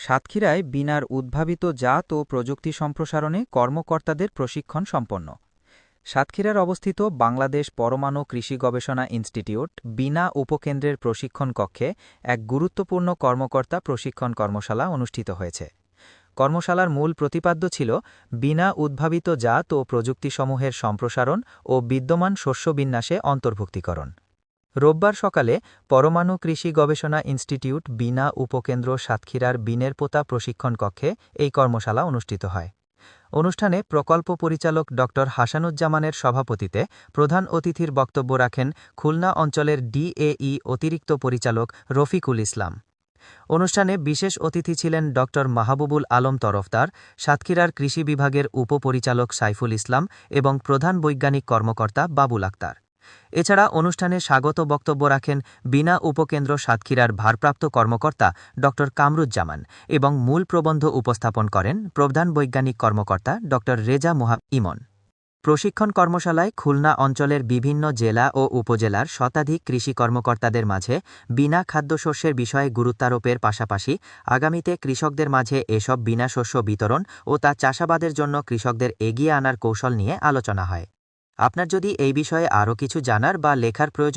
সাতক্ষীরায় বিনার উদ্ভাবিত জাত ও প্রযুক্তি সম্প্রসারণে কর্মকর্তাদের প্রশিক্ষণ সম্পন্ন। সাতক্ষীরার অবস্থিত বাংলাদেশ পরমাণু কৃষি গবেষণা ইনস্টিটিউট বিনা উপকেন্দ্রের প্রশিক্ষণ কক্ষে এক গুরুত্বপূর্ণ কর্মকর্তা প্রশিক্ষণ কর্মশালা অনুষ্ঠিত হয়েছে। কর্মশালার মূল প্রতিপাদ্য ছিল বিনা উদ্ভাবিত জাত ও প্রযুক্তিসমূহের সম্প্রসারণ ও বিদ্যমান শস্য বিন্যাসে অন্তর্ভুক্তিকরণ। রোববার সকালে পরমাণু কৃষি গবেষণা ইনস্টিটিউট বিনা উপকেন্দ্র সাতক্ষীরার বিনেরপোতা প্রশিক্ষণ কক্ষে এই কর্মশালা অনুষ্ঠিত হয়। অনুষ্ঠানে প্রকল্প পরিচালক ড হাসানুজ্জামানের সভাপতিত্বে প্রধান অতিথির বক্তব্য রাখেন খুলনা অঞ্চলের ডিএই অতিরিক্ত পরিচালক রফিকুল ইসলাম। অনুষ্ঠানে বিশেষ অতিথি ছিলেন ড মাহবুবুল আলম তরফদার, সাতক্ষীরার কৃষি বিভাগের উপপরিচালক সাইফুল ইসলাম এবং প্রধান বৈজ্ঞানিক কর্মকর্তা বাবুল আক্তার। এছাড়া অনুষ্ঠানে স্বাগত বক্তব্য রাখেন বিনা উপকেন্দ্র সাতক্ষীরার ভারপ্রাপ্ত কর্মকর্তা ড কামরুজ্জামান এবং মূল প্রবন্ধ উপস্থাপন করেন প্রধান বৈজ্ঞানিক কর্মকর্তা ড রেজা ইমন। প্রশিক্ষণ কর্মশালায় খুলনা অঞ্চলের বিভিন্ন জেলা ও উপজেলার শতাধিক কৃষি কর্মকর্তাদের মাঝে বিনা খাদ্যশস্যের বিষয়ে গুরুত্বারোপের পাশাপাশি আগামীতে কৃষকদের মাঝে এসব বিনা শস্য বিতরণ ও তা চাষাবাদের জন্য কৃষকদের এগিয়ে আনার কৌশল নিয়ে আলোচনা হয়। আপনার যদি এই বিষয়ে আরও কিছু জানার বা লেখার প্রয়োজন